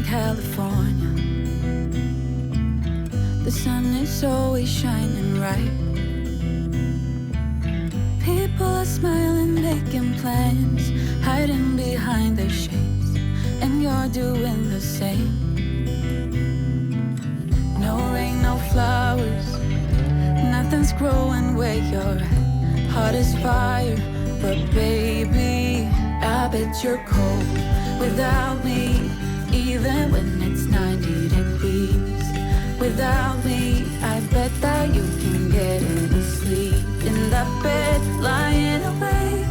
California. The sun is always shining bright. People are smiling, making plans, hiding behind their shades, and you're doing the same. No rain, no flowers, nothing's growing where you're at. Heart is fire, but baby, I bet you're cold without me, even when it's 90 degrees. Without me, I bet that you can get any sleep in that bed, lying awake,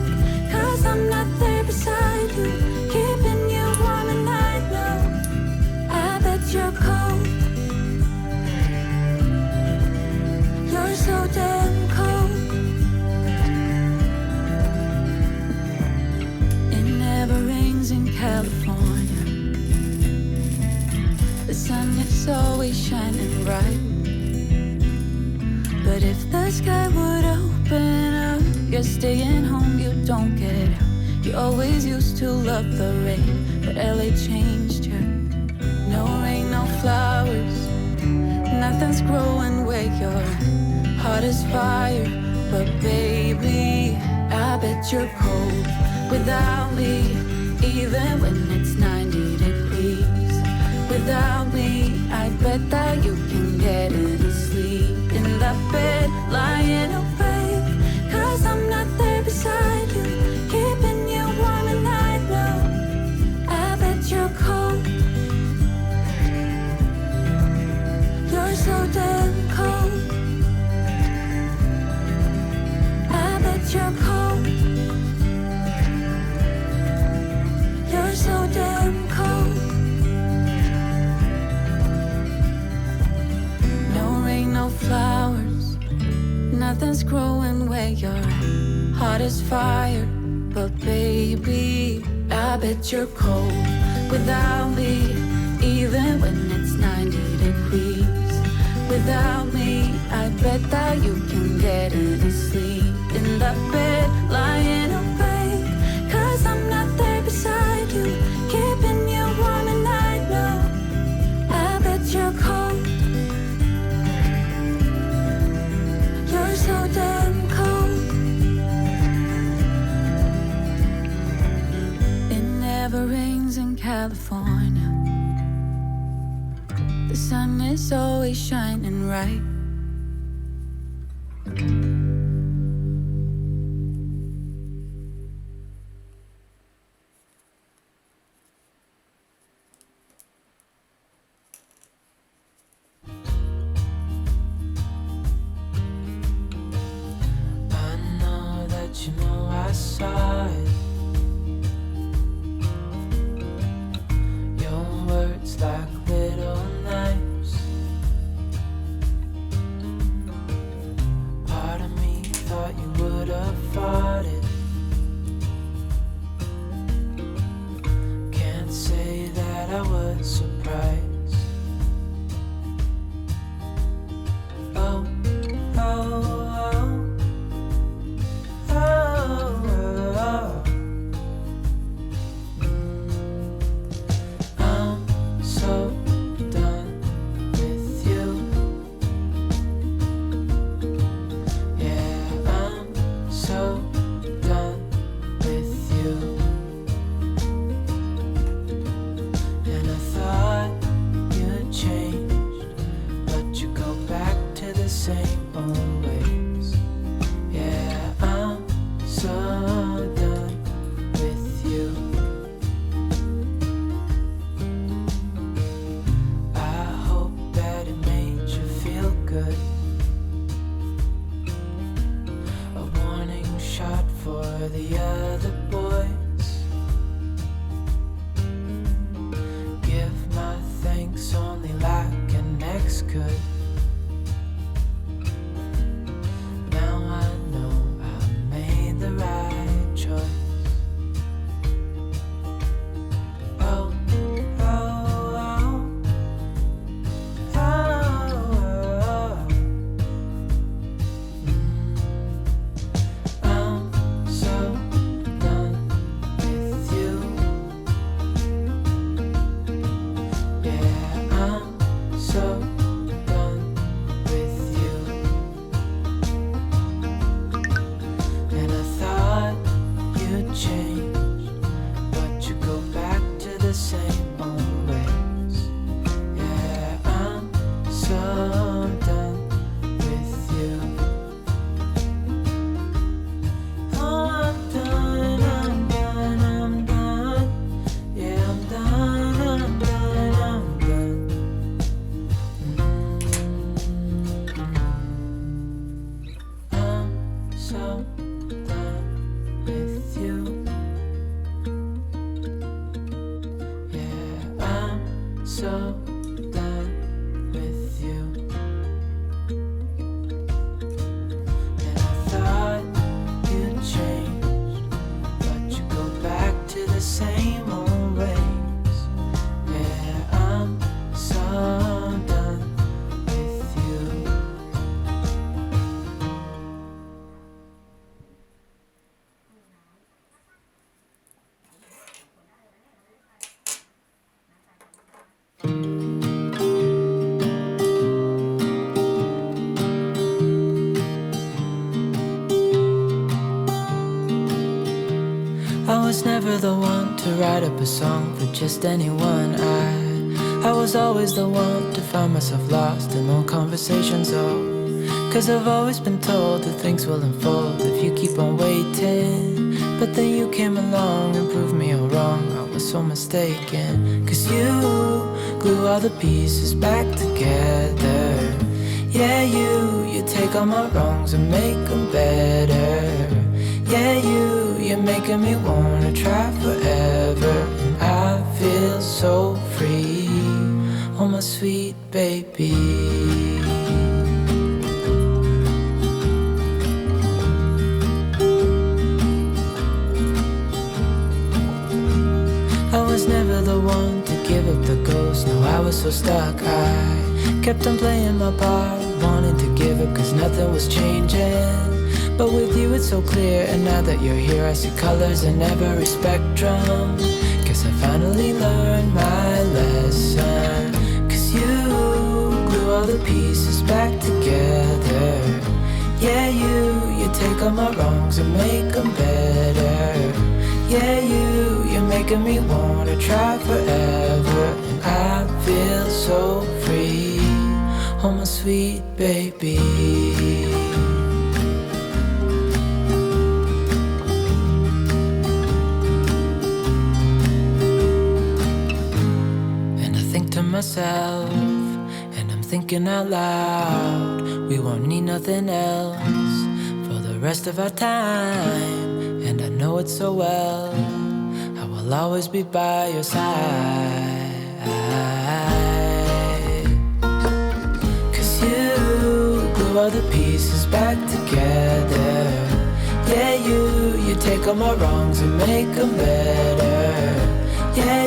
'cause I'm not there beside you, keeping you warm and I know I bet you're cold. You're so damn cold. It never rains in California. The sun is always shining bright. But if the sky would open up, you're staying home, you don't get out. You always used to love the rain, but LA changed you. No rain, no flowers, nothing's growing where you're at. Heart is fire, but baby, I bet you're cold without me, even when it's 90 degrees. Without me, I bet that you can get any sleep in that bed, lying awake, 'cause I'm not there beside you, keeping you warm and I know I bet you're cold. You're so damn cold. I bet you're cold. You're so damn cold. No flowers, nothing's growing where you're at. Heart is fire, but baby, I bet you're cold without me, even when it's 90 degrees. Without me, I bet that you can get any sleep in that bed, lying awake, 'cause I'm not there beside you, keeping you warm and I know I bet you're cold. You're so damn cold. It never rains in California. The sun is always shining bright. You know I saw it. Your words like little knives. Part of me thought you would have fought it. Can't say that I was surprised. Oh, oh. so done with you. Yeah, I'm so done with you. And I thought you'd change, but you go back to the same old ways. Yeah, I'm so done with you. I was never the one to write up a song for just anyone. I was always the one to find myself lost in old conversations. Oh, 'cause I've always been told that things will unfold if you keep on waiting. But then you came along and proved me all wrong. I was so mistaken, 'cause you glue all the pieces back together. Yeah, you take all my wrongs and make them better. Yeah, you're making me wanna try forever. And I feel so free, oh my sweet baby. I was never the one to give up the ghost. No, I was so stuck. I kept on playing my part, wanting to give up 'cause nothing was changing. But with you it's so clear, and now that you're here I see colors in every spectrum. Guess I finally learned my lesson, 'cause you glue all the pieces back together. Yeah, you take all my wrongs and make them better. Yeah, you're making me wanna try forever. And I feel so free, oh my sweet baby. Myself, and I'm thinking out loud, we won't need nothing else for the rest of our time. And I know it so well, I will always be by your side. 'Cause you glue all the pieces back together. Yeah, you take all my wrongs and make them better. Yeah,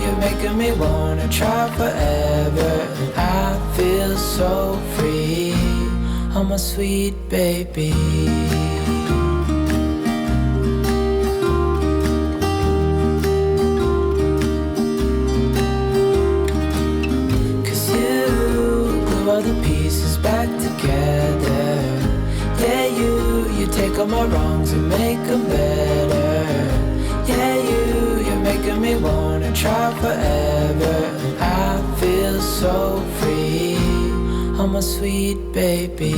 you're making me wanna try forever. And I feel so free, oh my sweet baby. All the pieces back together. Yeah, you take all my wrongs and make them better. Yeah, you're making me wanna try forever. And I feel so free, oh my sweet baby.